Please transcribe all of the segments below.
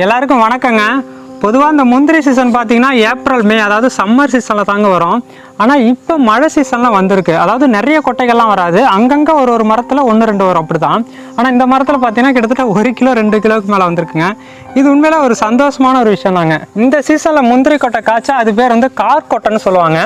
எல்லாருக்கும் வணக்கங்க. பொதுவாக இந்த முந்திரி சீசன் பார்த்தீங்கன்னா ஏப்ரல் மே, அதாவது சம்மர் சீசனில் தாங்க வரும். ஆனால் இப்போ மழை சீசன்லாம் வந்திருக்கு. அதாவது நிறைய கொட்டைகள்லாம் வராது, அங்கங்கே ஒரு மரத்தில் 1-2 வரும், அப்படி தான். ஆனால் இந்த மரத்தில் பார்த்தீங்கன்னா கிட்டத்தட்ட 1 கிலோ 2 கிலோவுக்கு மேலே வந்திருக்குங்க. இது உண்மையில ஒரு சந்தோஷமான ஒரு விஷயம் தாங்க. இந்த சீசனில் முந்திரி கொட்டை காய்ச்சா அது பேர் வந்து கார் கொட்டைன்னு சொல்லுவாங்க.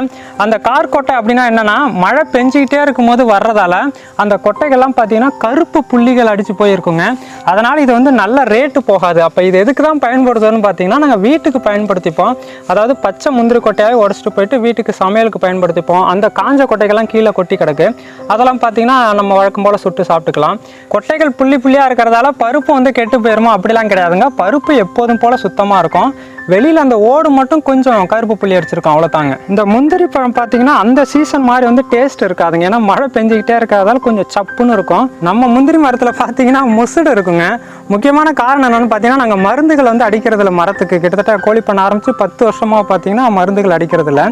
அந்த கார் கொட்டை அப்படின்னா என்னென்னா, மழை பெஞ்சிக்கிட்டே இருக்கும்போது வர்றதால அந்த கொட்டைகள்லாம் பார்த்தீங்கன்னா கருப்பு புள்ளிகள் அடித்து போயிருக்குங்க. அதனால் இது வந்து நல்ல ரேட்டு போகாது. அப்போ இது எதுக்கு தான் பயன்படுத்துன்னு பார்த்தீங்கன்னா, நாங்கள் வீட்டுக்கு பயன்படுத்திப்போம். அதாவது பச்சை முந்திரி கொட்டையாகவே உடச்சிட்டு போயிட்டு வீட்டுக்கு சமையலுக்கு பயன்படுத்திப்போம். அந்த காஞ்ச கொட்டைகள்லாம் கீழே கொட்டி கிடக்கு, அதெல்லாம் பார்த்தீங்கன்னா நம்ம வழக்கம் போல் சுட்டு சாப்பிட்டுக்கலாம். கொட்டைகள் புள்ளி புள்ளியாக இருக்கிறதால பருப்பு வந்து கெட்டு போயிருமோ அப்படிலாம் கிடையாதுங்க. பருப்பு எப்போதும் போல் சுத்தமாக இருக்கும். வெளியில் அந்த ஓடு மட்டும் கொஞ்சம் கருப்பு புள்ளி அடிச்சிருக்கோம், அவ்வளோதாங்க. இந்த முந்திரி பழம் பார்த்தீங்கன்னா அந்த சீசன் மாதிரி வந்து டேஸ்ட் இருக்காதுங்க. ஏன்னா மழை பெஞ்சிக்கிட்டே இருக்கிறதால கொஞ்சம் சப்புன்னு இருக்கும். நம்ம முந்திரி மரத்தில் பார்த்தீங்கன்னா முசுடு இருக்குங்க. முக்கியமான காரணம் என்னென்னு பார்த்தீங்கன்னா, நாங்கள் மருந்துகள் வந்து அடிக்கிறதில்ல மரத்துக்கு. கிட்டத்தட்ட கோழி பண்ண ஆரம்பித்து 10 வருஷமாக பார்த்தீங்கன்னா மருந்துகள் அடிக்கிறதில்ல.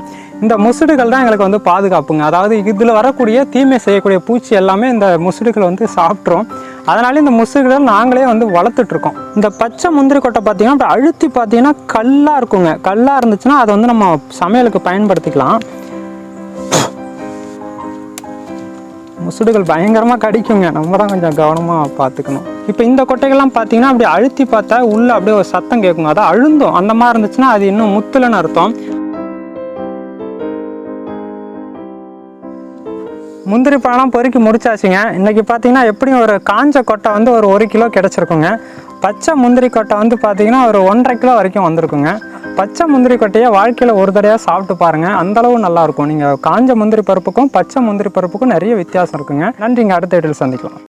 இந்த முசுடுகள் தான் எங்களுக்கு வந்து பாதுகாப்புங்க. அதாவது இதில் வரக்கூடிய தீமை செய்யக்கூடிய பூச்சி எல்லாமே இந்த முசுடுகள் வந்து சாப்பிட்ரும். அதனால இந்த முசுடுகள் நாங்களே வந்து வளர்த்துட்ருக்கோம். இந்த பச்சை முந்திரி கொட்டை பார்த்தீங்கன்னா அப்படி அழுத்தி பார்த்தீங்கன்னா கல்லாக இருக்குங்க. கல்லாக இருந்துச்சுன்னா அதை வந்து நம்ம சமையலுக்கு பயன்படுத்திக்கலாம். முசுடுகள் பயங்கரமாக கடிக்குங்க, நம்ம தான் கொஞ்சம் கவனமாக பார்த்துக்கணும். இப்போ இந்த கொட்டைகள்லாம் பார்த்தீங்கன்னா அப்படி அழுத்தி பார்த்தா உள்ளே அப்படியே ஒரு சத்தம் கேட்குங்க. அதான் அழுந்தோம். அந்த மாதிரி இருந்துச்சுன்னா அது இன்னும் முத்துலன்னு அர்த்தம். முந்திரி பழம்லாம் பொறுக்கி முடிச்சாச்சுங்க. இன்றைக்கி பார்த்தீங்கன்னா எப்படியும் ஒரு காஞ்ச கொட்டை வந்து ஒரு 1 கிலோ கிடச்சிருக்குங்க. பச்சை முந்திரி கொட்டை வந்து பார்த்தீங்கன்னா ஒரு 1.5 கிலோ வரைக்கும் வந்திருக்குங்க. பச்சை முந்திரி கொட்டையை வாழ்க்கையில் ஒரு தடவையாக சாப்பிட்டு பாருங்கள், அந்தளவு நல்லாயிருக்கும். நீங்கள் காஞ்ச முந்திரி பருப்புக்கும் பச்சை முந்திரி பருப்புக்கும் நிறைய வித்தியாசம் இருக்குங்க. நன்றிங்க, அடுத்த வீடியோவில் சந்திக்கலாம்.